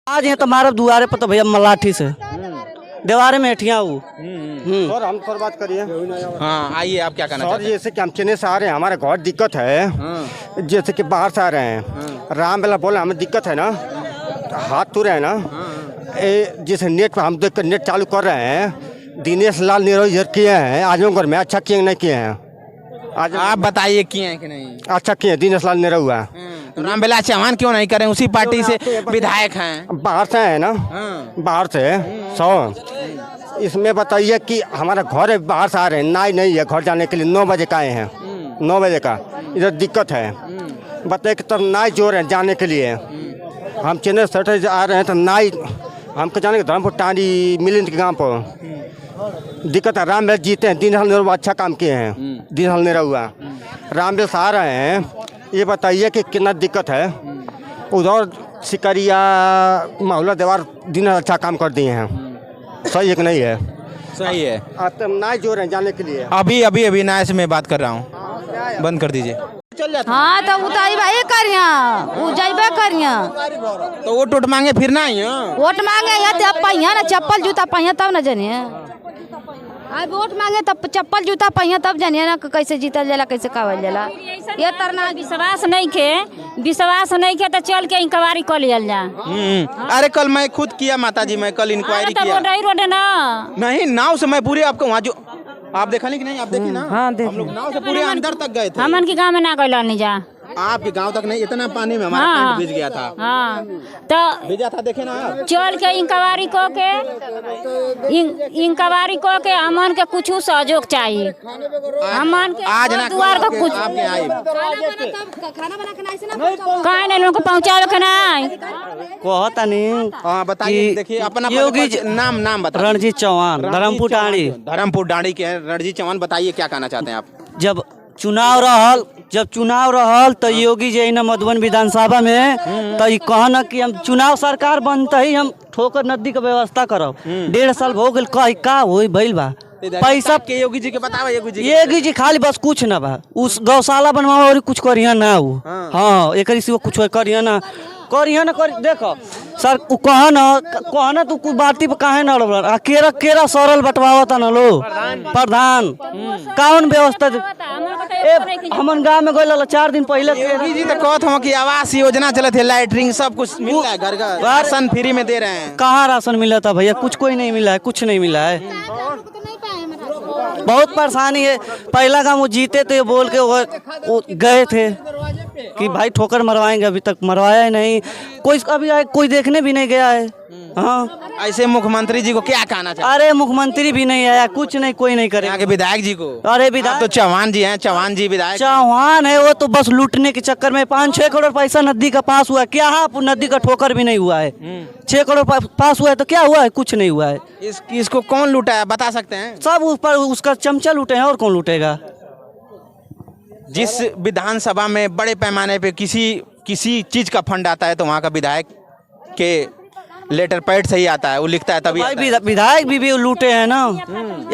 आज यहाँ तो मारब दुआरे पर तो भैया मलाठी से दीवारे में एठिया वो। सर हम सर बात करिए। हाँ आइए, आप क्या कहना सर चाहते हैं? जैसे कि हम चेन्नई से आ रहे हैं, हमारे घर दिक्कत है। जैसे कि बाहर से आ रहे हैं, राम बेला बोला हमें दिक्कत है ना, हाथ तुरे है ना। जैसे नेट पर हम देख कर नेट चालू कर रहे हैं, दिनेश लाल निरोज किए हैं आजमगढ़ में, अच्छा किए नहीं किए हैं? आज आप बताइए किए हैं कि नहीं? अच्छा किए दिनेश लाल निरहुआ। तो रामविलास चौहान क्यों नहीं करें? उसी पार्टी से विधायक हैं। बाहर से है ना, बाहर से 100। इसमें बताइए कि हमारा घर है, बाहर से आ रहे हैं, नाई नहीं है घर जाने के लिए, 9 बजे का आए हैं, 9 बजे का इधर दिक्कत है। बताइए कि तब नाई जोड़ रहे हैं जाने के लिए, हम चेन्नई से आ रहे हैं तो नाई हमको जाने के धर्मपुर टांडी मिलिंद के गाँव पर दिक्कत है। रामवेल जीते हैं, दीनदयाल निरहुआ अच्छा काम किए हैं, दीनदयाल निरहुआ। रामवेल से आ रहे हैं, ये बताइए कि कितना दिक्कत है। उधर सिकरिया माहौला देवार दिन अच्छा काम कर दिए हैं, सही एक नहीं है? सही है। अब तो नाई जोड़ रहे हैं जाने के लिए। अभी नाय से मैं बात कर रहा हूँ, बंद कर दीजिए। हाँ तो उतारी करिया उ जइबे करिया तो वो टूट मांगे फिर ना ही वोट मांगे या तब पहिया ना चप्पल जूता पहिया तब न जानिए। अब वोट मांगे तब चप्पल जूता पहिया तब जानिए ना कैसे जीतल जाला कैसे कावल जाला। ये तरना विश्वास नहीं के तो चल के इंक्वायरी कर लिया जा। अरे कल मैं खुद किया माताजी, मैं कल इंक्वायरी किया। रोड ना नहीं, नाव से मैं पूरे आपको वहाँ जो आप देखा नहीं कि नहीं? आप देखी ना? हाँ हम लोग नाव से पूरे अंदर तक गए थे। हमन के गाँव में ना गइल नहीं जा। आपके गांव तक नहीं, इतना पानी में हमारा पैंट भीज गया था। हाँ तो भीजा था, देखे ना आप? चल के इंक्वायरी को के हमन के कुछ सहयोग चाहिए। हमन के आज ना दुआर का कुछ आपके आई कहीं नहीं लोग पहुँचावे के नहीं कहता नहीं। हाँ बताइए, देखिए अपना योगी नाम बताइए। रणजीत चौहान, धर्मपुर टांडी। धर्मपुर डांडी के हैं रणजीत चौहान। बताइए क्या कहना चाहते हैं आप? जब चुनाव रहल तो योगी जी न मधुबन विधानसभा में तो कहना कि हम चुनाव सरकार बनते ही हम ठोकर नदी का व्यवस्था करब। 1.5 साल हो गए, का होई भइल बा पैसा के योगी जी के बतावा। योगी जी खाली बस कुछ ना बा, उस गौशाला बनवावा और कुछ करिया ना हो। हाँ एक सिवा कुछ करिया ना कर। देखो सर कहना तू कुछ बाती पे काहे ना केरा सरल बटवावा था ना लो प्रधान कौन व्यवस्था। हमन गाँव में गए 4 दिन पहले योगी जी तो कहत हम कि आवास योजना चलत है, लाइटरिंग सब कुछ मिल रहा है, घर का राशन फ्री में दे रहे हैं। कहाँ राशन मिला था भैया? कोई नहीं मिला है, कुछ नहीं मिला है। बहुत परेशानी है। पहला काम वो जीते थे बोल के वो गए थे कि भाई ठोकर मरवाएंगे, अभी तक मरवाया ही नहीं कोई। अभी कोई देखने भी नहीं गया है। हाँ ऐसे मुख्यमंत्री जी को क्या कहना चाहिए? अरे मुख्यमंत्री भी नहीं आया, कुछ नहीं, कोई नहीं करे। यहाँ के विधायक जी को? अरे विधायक तो चौहान जी हैं, चौहान जी विधायक। चौहान है वो तो बस लूटने के चक्कर में 5-6 करोड़ पैसा नदी का पास हुआ है। क्या नदी का ठोकर भी नहीं हुआ है। 6 करोड़ पास हुआ है तो क्या हुआ है? कुछ नहीं हुआ है। इसको कौन लूटा है बता सकते हैं? सब ऊपर उसका चमचा लूटे हैं, और कौन लूटेगा? जिस विधानसभा में बड़े पैमाने पे किसी चीज का फंड आता है तो वहाँ का विधायक के लेटर पैड से ही आता है, वो लिखता है तभी। विधायक भी लूटे हैं ना।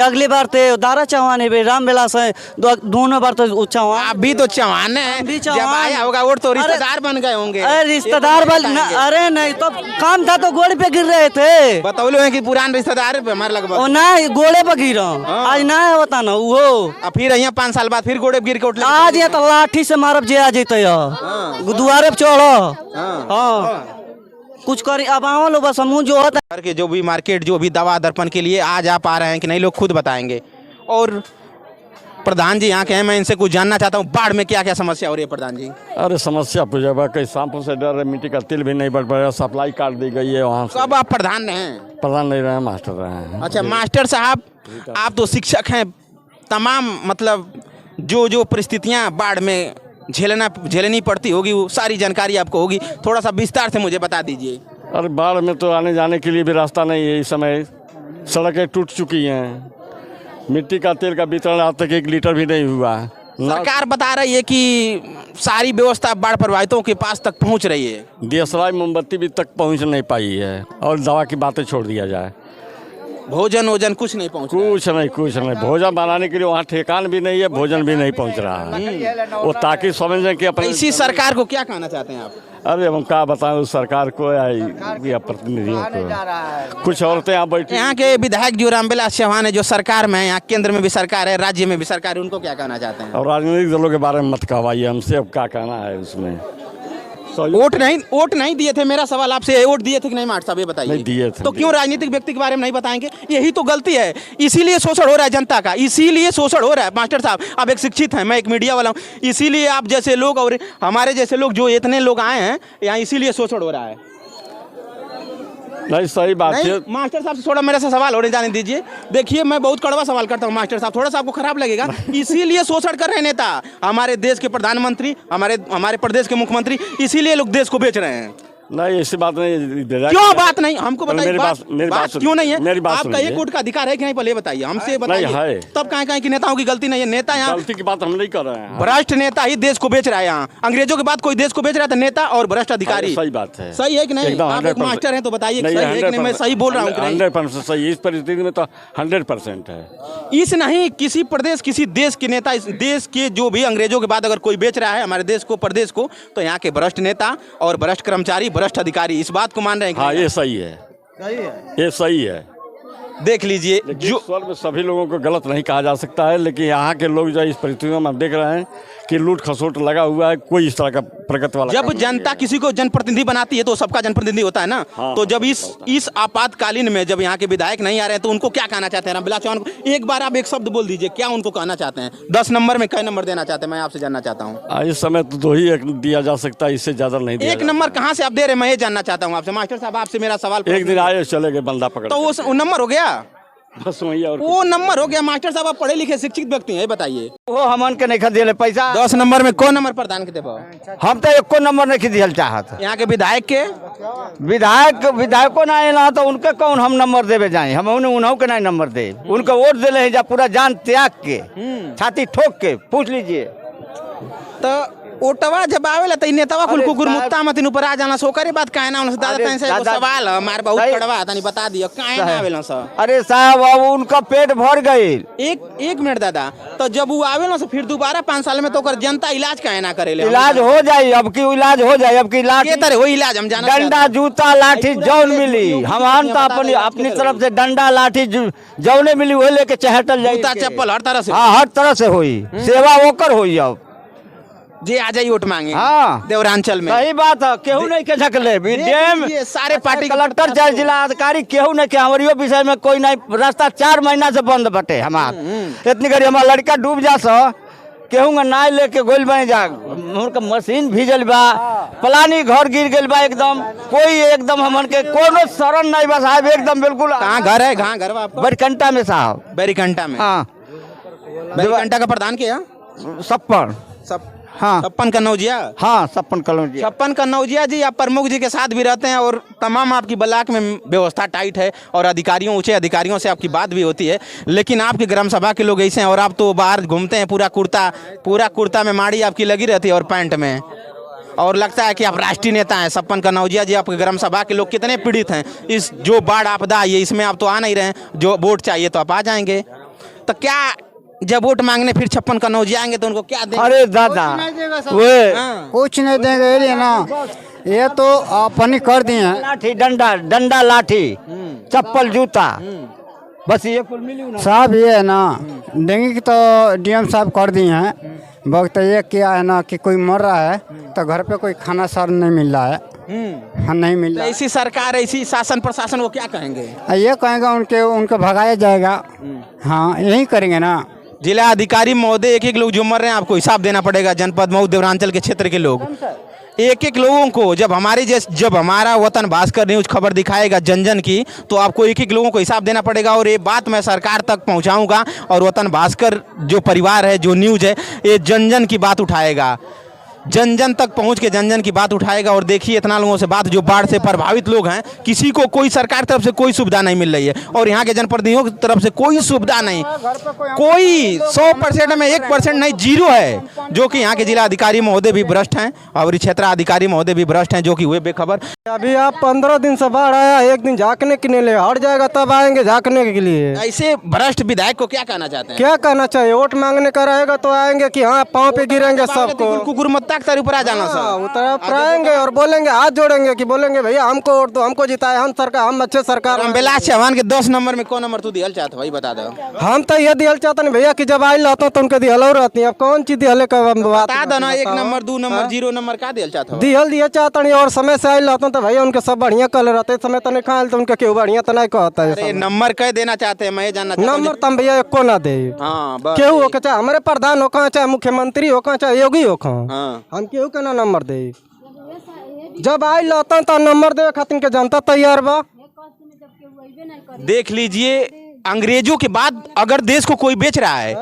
अगली बार तो दारा चौहान है, रामविलास है, दोनों बार तो चौहान। आप भी तो चौहान है, जब आया होगा वोट तो रिश्तेदार बन गए होंगे। अरे रिश्तेदार अरे नहीं तो काम था तो गोड़े पे गिर रहे थे। बतौलो है कि पुरान रिश्तेदार हमारे लगभग ना गोड़े पे गिरा। आज ना होता ना वो, फिर यहाँ 5 साल बाद फिर गोड़े गिर के उठले। आज ये तो लाठी से मारब जे आ जेते दुआरे पे चढ़। हाँ कुछ करी अब आओ लो बस समूह जो होता है कि जो भी मार्केट जो भी दवा दर्पण के लिए आज आप आ रहे हैं कि नहीं, लोग खुद बताएंगे। और प्रधान जी यहाँ के हैं, मैं इनसे कुछ जानना चाहता हूँ, बाढ़ में क्या क्या समस्या हो रही है प्रधान जी? अरे समस्या पूछा कई शामपुर से डर मिट्टी का तेल भी नहीं बढ़ पाया, सप्लाई काट दी गई है वहाँ। कब आप प्रधान रहे? प्रधान नहीं रहे, मास्टर रहे हैं। अच्छा मास्टर साहब, आप तो शिक्षक हैं, तमाम मतलब जो परिस्थितियाँ बाढ़ में झेलनी पड़ती होगी वो सारी जानकारी आपको होगी, थोड़ा सा विस्तार से मुझे बता दीजिए। अरे बाढ़ में तो आने जाने के लिए भी रास्ता नहीं है, इस समय सड़कें टूट चुकी हैं, मिट्टी का तेल का वितरण आज तक 1 लीटर भी नहीं हुआ है। सरकार बता रही है कि सारी व्यवस्था बाढ़ प्रभावितों के पास तक पहुंच रही है। DSLI मोमबत्ती भी तक पहुंच नहीं पाई है, और दवा की बातें छोड़ दिया जाए। भोजन वोजन कुछ नहीं पहुँच रहा है। कुछ नहीं भोजन बनाने के लिए वहाँ ठेकान भी नहीं है, भोजन भी नहीं पहुँच रहा है। वो ताकि समझें कि अपने इसी सरकार को क्या कहना चाहते हैं आप? अरे हम क्या बताएं उस सरकार को या प्रतिनिधियों को। कुछ औरतें यहाँ बैठी, यहाँ के विधायक जो रामविलास चौहान है, जो सरकार में है, यहाँ केंद्र में भी सरकार है, राज्य में भी सरकार है, उनको क्या कहना चाहते हैं? और राजनीतिक दलों के बारे में मत कहवाइए हमसे, अब क्या कहना है उसमें। वोट नहीं दिए थे, मेरा सवाल आपसे, वोट दिए थे कि नहीं मास्टर साहब, ये बताइए। नहीं दिए थे। तो क्यों राजनीतिक व्यक्ति के बारे में नहीं बताएंगे? यही तो गलती है, इसीलिए शोषण हो रहा है जनता का, इसीलिए शोषण हो रहा है मास्टर साहब। आप एक शिक्षित हैं, मैं एक मीडिया वाला हूँ, इसीलिए आप जैसे लोग और हमारे जैसे लोग जो इतने लोग आए हैं यहाँ, इसीलिए शोषण हो रहा है। नहीं सही बात है। मास्टर साहब से थोड़ा मेरे से सवाल और जाने दीजिए। देखिए मैं बहुत कड़वा सवाल करता हूँ मास्टर साहब, थोड़ा सा आपको खराब लगेगा। इसीलिए शोषण कर रहे हैं नेता, हमारे देश के प्रधानमंत्री, हमारे प्रदेश के मुख्यमंत्री, इसीलिए लोग देश को बेच रहे हैं। नहीं ऐसी बात नहीं। क्यों बात नहीं, हमको बताइए। मेरी बात क्यों नहीं है? मेरी बात आपका एक वोट का अधिकार है कि नहीं, पहले बताइए हमसे, बताइए। है। तब कहीं की नेताओं की गलती नहीं है। नेता यहाँ गलती की बात हम नहीं कर रहे हैं। भ्रष्ट नेता ही देश को बेच रहा है। यहाँ अंग्रेजों के बाद कोई देश को बेच रहा था, नेता और भ्रष्ट अधिकारी। सही बात है। सही है कि नहीं? आप एक मास्टर हैं तो बताइए सही है कि नहीं, मैं सही बोल रहा हूँ? 100% सही। इस परिस्थिति में तो 100% है। इस नहीं, किसी प्रदेश किसी देश के नेता, इस देश के जो भी अंग्रेजों के बाद अगर कोई बेच रहा है हमारे देश को, प्रदेश को, तो यहाँ के भ्रष्ट नेता और भ्रष्ट कर्मचारी, भ्रष्ट अधिकारी इस बात को मान रहे हैं। हाँ ये सही है, ये सही है। देख लीजिए, जो स्वर में सभी लोगों को गलत नहीं कहा जा सकता है, लेकिन यहाँ के लोग जो इस परिस्थितियों में हम देख रहे हैं कि लूट खसोट लगा हुआ है, कोई इस तरह का प्रगति वाला जब जनता किसी को जनप्रतिनिधि बनाती है तो सबका जनप्रतिनिधि होता है ना। हाँ, तो जब इस आपातकालीन में जब यहाँ के विधायक नहीं आ रहे हैं तो उनको क्या कहना चाहते हैं रामविलास चौहान को? एक बार आप एक शब्द बोल दीजिए, क्या उनको कहना चाहते हैं? 10 नंबर में कई नंबर देना चाहते हैं, मैं आपसे जानना चाहता हूँ। इस समय तो 2 ही एक दिया जा सकता है, इससे ज्यादा नहीं दिया। एक नंबर कहाँ से आप दे रहे हैं, मैं ये जानना चाहता हूँ आपसे। मास्टर साहब आपसे मेरा सवाल, एक दिन आए चले गए बंदा पकड़, तो वो नंबर हो गया, बस वही। और वो नंबर हो गया। मास्टर साहब आप पढ़े लिखे शिक्षित व्यक्ति हैं, बताइए। वो हमन के नहीं खरीदे पैसा। 10 नंबर में कौन नंबर प्रदान के देबो? हम तो एको नंबर नहीं खरीदल चाहत। यहाँ के विधायक के विधायकों ना आए तो उनके कौन हम नंबर देवे जाए? हम उन्हों के नहीं नंबर दे, उनके वोट दिले हैं जा पूरा जान त्याग के, छाती ठोक के, पूछ लीजिए। तो ओटवा जब आवेला त नेतावा कुल कुकुर मुत्ता मतिन ऊपर आ जाना, सोकरे बात काहे ना उनसे दादा तन से एगो सवाल है, मार बहुत कड़वा तनी बता दियो काहे ना आवेला सर? अरे साहब अब उनका पेट भर गई। एक मिनट दादा, तो जब वो आवेला से फिर दोबारा 5 साल में तो कर जनता इलाज काहे ना करेले? इलाज हो जाए, अब की इलाज हो जाए, अब की इलाज के तरह हो इलाज हम जाना। डंडा जूता लाठी जौन मिली, हम तो अपनी तरफ से डंडा लाठी जौने मिली वो लेके चहटल जाए, जूता चप्पल हर तरह से। हाँ हर तरह से हुई सेवा होकर हुई। अब जे आ जाई वोट मांगे। हाँ देवरांचल में सही बात है, केहू नहीं के झकले डैम ये सारे पार्टी कलेक्टर चाहे जिला अधिकारी केहू नहीं के हमारियो विषय में कोई नहीं। रास्ता 4 महीना से बंद बटे हमार, इतनी गरी हमार लड़का डूब जा सो केहू ना लेके गोल बन जा, उनका मशीन भीजल बा, पलानी घर गिर गइल बा, एकदम कोई एकदम हमन के कोनो शरण नहीं बा साहब, एकदम बिल्कुल। कहाँ घर है, कहाँ घर आपका? बैरकंटा में साहब। बैरिकंटा में? हाँ बैरिकंटा का प्रधान क्या? 56। हाँ 56 कन्नौजिया। हाँ 56 कलौजी। 56 कन्नौजिया जी, आप प्रमुख जी के साथ भी रहते हैं और तमाम आपकी ब्लॉक में व्यवस्था टाइट है और अधिकारियों, ऊंचे अधिकारियों से आपकी बात भी होती है, लेकिन आपकी ग्राम सभा के लोग ऐसे हैं और आप तो बाहर घूमते हैं पूरा कुर्ता में माड़ी आपकी लगी रहती है और पैंट में, और लगता है कि आप राष्ट्रीय नेता हैं। 56 कन्नौजिया जी, आपके ग्राम सभा के लोग कितने पीड़ित हैं इस जो बाढ़ आपदा आई है, इसमें आप तो आ नहीं रहे हैं। जो वोट चाहिए तो आप आ जाएंगे, तो क्या जब वोट मांगने फिर 56 कन्नौजिया आएंगे तो उनको क्या देंगे? अरे दादा वे कुछ नहीं देंगे ये ना, ये तो अपनी कर दिए हैं। लाठी डंडा लाठी चप्पल जूता, बस ये कुल मिली ना साहब। ये है ना देंगे कि तो डीएम साहब कर दिए हैं। वक्त ये क्या है ना कि कोई मर रहा है तो घर पे कोई खाना सर नहीं मिल रहा है। हाँ नहीं मिल रहा। ऐसी सरकार, ऐसी शासन प्रशासन वो क्या कहेंगे? ये कहेंगे उनके भगाया जाएगा। हाँ यही करेंगे ना। जिला अधिकारी महोदय, एक लोग जो मर रहे हैं आपको हिसाब देना पड़ेगा। जनपद मऊ देवरांचल के क्षेत्र के लोग, एक लोगों को जब हमारा वतन भास्कर न्यूज खबर दिखाएगा जन की, तो आपको एक लोगों को हिसाब देना पड़ेगा। और ये बात मैं सरकार तक पहुंचाऊंगा और वतन भास्कर जो परिवार है, जो न्यूज है, ये जन की बात उठाएगा। जन जन तक पहुंच के जन जन की बात उठाएगा। और देखिए इतना लोगों से बात, जो बाढ़ से प्रभावित लोग हैं, किसी को कोई सरकार तरफ से कोई सुविधा नहीं मिल रही है और यहाँ के जनप्रतिनिधियों की तरफ से कोई सुविधा नहीं, कोई 100% में 1% नहीं, 0 है। जो कि यहाँ के जिला अधिकारी महोदय भी भ्रष्ट हैं और क्षेत्राधिकारी महोदय भी भ्रष्ट हैं, जो कि हुए बेखबर। अभी आप 15 दिन से बाढ़ आया, एक दिन झाँकने के लिए हट जाएगा तब आएंगे झाँकने के लिए। ऐसे भ्रष्ट विधायक को क्या कहना चाहते हैं? क्या कहना चाहिए, वोट मांगने का रहेगा तो आएंगे कि हाँ पाँव पे गिरेंगे सबको, कुकुरमत्ता के ऊपर आ जाना सर, उतर आएंगे और बोलेंगे, हाथ जोड़ेंगे कि बोलेंगे भैया हमको वोट दो, हमको जिताए, हम सरकार, हम अच्छे सरकार। रामविलास चौहान के 10 नंबर में कौन नंबर तू दियल चाहता भाई बता दो? हम तो ये दियल चाहते नहीं भैया कि जब आई लाता तो उनके दियल रहती है। अब कौन चीज दिहले का बात बता दो ना, 1 नंबर 2 नंबर 0 नंबर का दियल चाहता? दिहल दिया चाहता नहीं और समय से आई लाता तो भैया उनके सब बढ़िया कल रहते, समय तो नहीं खाए तो उनके क्यों बढ़िया तो नहीं कहता है। नंबर कह देना चाहते हैं, मैं जानना चाहता हूं। नंबर तम भैया एको ना दे, केहू हो चाहे हमारे प्रधान हो कहाँ, चाहे मुख्यमंत्री हो कहाँ, चाहे योगी हो कहाँ, हम केहू के ना नंबर दे। जब आई लाता तो नंबर दे खातिर के जनता तैयार बा। देख लीजिए, अंग्रेजों के बाद अगर देश को कोई बेच रहा है,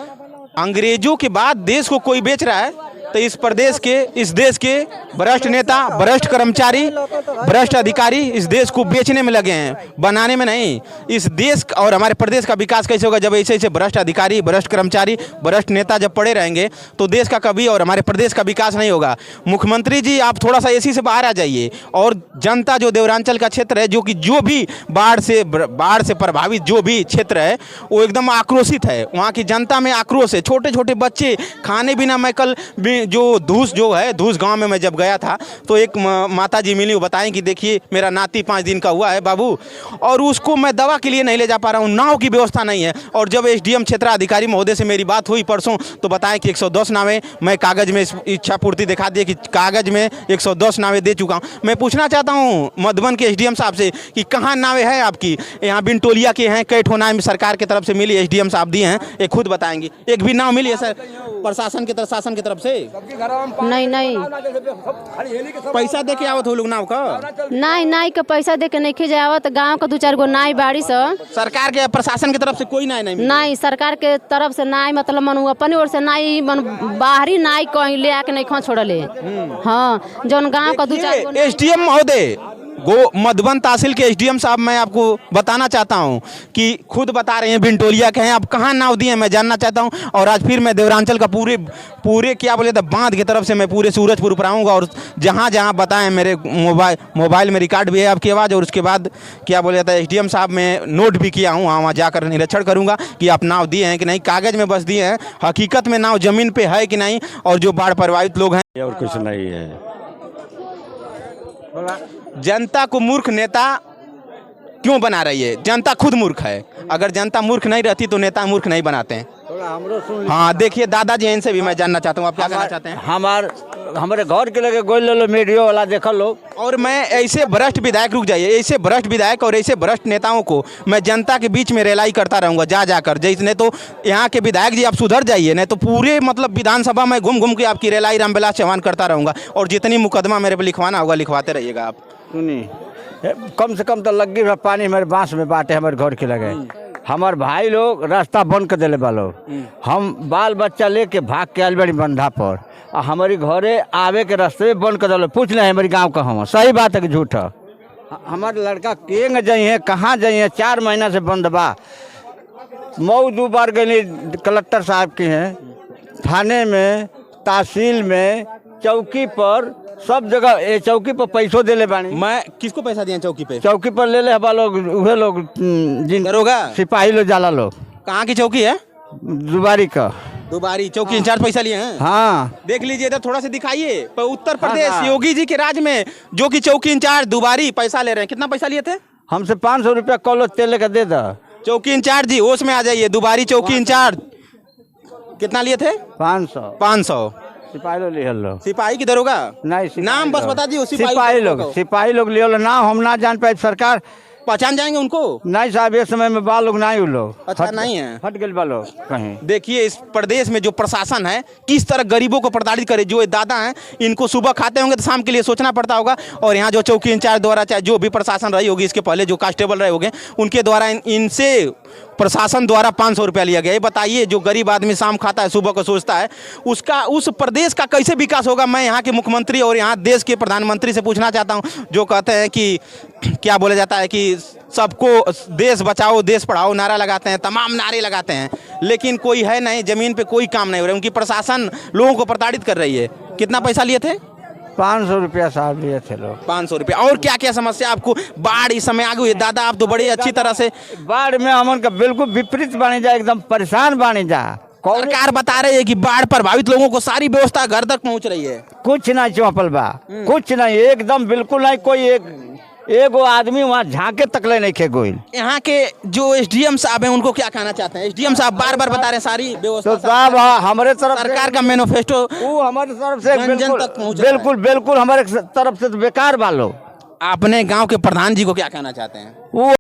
अंग्रेजों के बाद देश को कोई बेच रहा है तो इस प्रदेश के, इस देश के भ्रष्ट नेता, भ्रष्ट कर्मचारी, भ्रष्ट अधिकारी इस देश को बेचने में लगे हैं, बनाने में नहीं। इस देश और हमारे प्रदेश का विकास कैसे होगा जब ऐसे ऐसे भ्रष्ट अधिकारी, भ्रष्ट कर्मचारी, भ्रष्ट नेता जब पड़े रहेंगे तो देश का कभी और हमारे प्रदेश का विकास नहीं होगा। मुख्यमंत्री जी आप थोड़ा सा एसी से बाहर आ जाइए और जनता जो देवरांचल का क्षेत्र है, जो कि जो भी बाढ़ से प्रभावित जो भी क्षेत्र है वो एकदम आक्रोशित है। वहाँ की जनता में आक्रोश है, छोटे छोटे बच्चे खाने बिना। मैं कल जो धूस गांव में मैं जब गया था तो एक माता जी मिली, वो बताएं कि देखिए मेरा नाती 5 दिन का हुआ है बाबू, और उसको मैं दवा के लिए नहीं ले जा पा रहा हूँ, नाव की व्यवस्था नहीं है। और जब एसडीएम क्षेत्राधिकारी महोदय से मेरी बात हुई परसों तो बताएं कि 110 नावें मैं कागज में इच्छा पूर्ति दिखा दिए कि कागज में 110 नावें दे चुका हूँ। मैं पूछना चाहता हूँ मधुबन के एसडीएम साहब से कि कहाँ नावें हैं आपकी? यहाँ बिनटोलिया के हैं, कई ठो नाव सरकार की तरफ से मिली, एसडीएम साहब दिए हैं, ये खुद बताएंगे। एक भी नाव मिली है सर प्रशासन की तरफ से? नहीं पैसा दे के आवत हो लोग नाव का? नहीं के पैसा दे के नहीं जावत, गाँव का 2-4 गो नाई बाड़ी से। सरकार के प्रशासन की तरफ से कोई नाई नहीं, सरकार के तरफ से नाई, मतलब मन अपनी ओर से नाई, मन बाहरी नाई कहीं ले आके नहीं खा छोड़ले। हाँ, जौन गाँव का 2-4 गो। एसडीएम महोदय मधुबन तहसील के एसडीएम साहब, मैं आपको बताना चाहता हूं कि खुद बता रहे हैं बिनटोलिया के हैं, आप कहां नाव दिए मैं जानना चाहता हूं। और आज फिर मैं देवरांचल का पूरे क्या बोले तो बांध की तरफ से मैं पूरे सूरजपुर पर आऊँगा और जहां जहां बताएं मेरे मोबाइल में रिकॉर्ड भी है आपकी आवाज़। और उसके बाद क्या बोले था एसडीएम साहब मैं नोट भी किया हूँ, वहाँ जाकर निरीक्षण करूँगा कि आप नाव दिए हैं कि नहीं, कागज़ में बस दिए हैं, हकीकत में नाव ज़मीन पर है कि नहीं। और जो बाढ़ प्रभावित लोग हैं और कुछ नहीं है। जनता को मूर्ख नेता क्यों बना रही है? जनता खुद मूर्ख है। अगर जनता मूर्ख नहीं रहती तो नेता मूर्ख नहीं बनाते हैं। हाँ देखिए दादाजी, इनसे भी मैं जानना चाहता हूँ, आप क्या कहना चाहते हैं? हमारे घर के लगे गोल लो मीडिया वाला देखा लो। और मैं ऐसे भ्रष्ट विधायक, रुक जाइए, ऐसे भ्रष्ट विधायक और ऐसे भ्रष्ट नेताओं को मैं जनता के बीच में रेलाई करता रहूँगा जाकर। जैसे तो यहाँ के विधायक जी आप सुधर जाइए, नहीं तो पूरे मतलब विधानसभा में घूम के आपकी रेलाई रामविलास चौहान करता रहूँगा। और जितनी मुकदमा मेरे पे लिखवाना होगा लिखवाते रहिएगा आप। सुनिए, कम से कम तो लगी पानी हमारे बांस में बाटे, हमारे घर के लगे। हमारे भाई लोग रास्ता बंद कर दिले बालो, हम बाल बच्चा लेके भाग के आल बड़ी बंधा पर, और हमारी घरे आवे के रास्ते बंद कर दिलो। पूछ ले हमारी गांव का, हम सही बात है कि झूठ है? हमारे लड़का केंग जाइए, कहाँ जाइए, 4 महीना से बंद बा। मऊ 2 बार गई कलेक्टर साहब की हैं, थाने में, तहसील में, चौकी पर, सब जगह चौकी पर पैसों दे ले बानी। मैं किसको पैसा दिया चौकी पे? चौकी पर ले लोग, उहे लोग जिन दरोगा सिपाही लोग जाला लोग। कहाँ की चौकी है? दुबारी का। दुबारी चौकी इंचार्ज पैसा लिए हैं? हाँ देख लीजिए इधर थोड़ा से दिखाइए। उत्तर प्रदेश योगी जी के राज्य में जो कि चौकी इंचार्ज दुबारी पैसा ले रहे हैं। कितना पैसा लिए थे? हमसे 500 रुपया कॉलो तेल का दे दा। चौकी इंचार्ज जी होश में आ जाइए। दुबारी चौकी इंचार्ज कितना लिए थे? 500। सिपाही लोग लिया लो। सिपाही की दरोगा? नहीं, नाम बस बता दिए। सिपाही लोग लिया लो, नाम हम ना जान पाए। सरकार पहचान जाएंगे उनको? नहीं साहब, इस समय में बाल लोग नहीं लोग। अच्छा नहीं है, हट गए बालो कहीं। देखिए इस प्रदेश में जो प्रशासन है किस तरह गरीबों को प्रताड़ित करे। जो दादा हैं इनको सुबह खाते होंगे तो शाम के लिए सोचना पड़ता होगा। और यहाँ जो चौकी इंचार्ज द्वारा, चाहे जो भी प्रशासन रही होगी इसके पहले जो कांस्टेबल रहे होंगे, उनके द्वारा इनसे प्रशासन द्वारा 500 रुपया लिया गया। ये बताइए, जो गरीब आदमी शाम खाता है सुबह को सोचता है, उसका उस प्रदेश का कैसे विकास होगा? मैं यहाँ के मुख्यमंत्री और यहाँ देश के प्रधानमंत्री से पूछना चाहता हूँ, जो कहते हैं कि क्या बोला जाता है कि सबको देश बचाओ देश पढ़ाओ नारा लगाते हैं, तमाम नारे लगाते हैं, लेकिन कोई है नहीं, जमीन पे कोई काम नहीं हो रहा है। उनकी प्रशासन लोगों को प्रताड़ित कर रही है। कितना पैसा लिए थे? 500 रुपया साहब लिए थे लोग। 500 रुपया। और क्या क्या समस्या आपको? बाढ़ इस समय आ गई है दादा, आप तो बड़ी अच्छी तरह से बाढ़ में हमन का बिल्कुल विपरीत बने जा, एकदम परेशान बने जा। सरकार बता रही है कि बाढ़ प्रभावित लोगों को सारी व्यवस्था घर तक पहुंच रही है। कुछ नहीं चौपल बा, कुछ नहीं, एकदम बिल्कुल नहीं। कोई एगो आदमी वहाँ झांके तकले नहीं खे गोइल। यहाँ के जो एसडीएम साहब हैं उनको क्या कहना चाहते हैं? एसडीएम साहब बार बार बता रहे हैं सारी व्यवस्था। तो साहब हमारे तरफ सरकार का मैनिफेस्टो वो हमारे तरफ से जन जन तक पहुंच रहा है। बिल्कुल बिल्कुल हमारे तरफ से तो बेकार वालों। आपने गांव के प्रधान जी को क्या कहना चाहते हैं? वो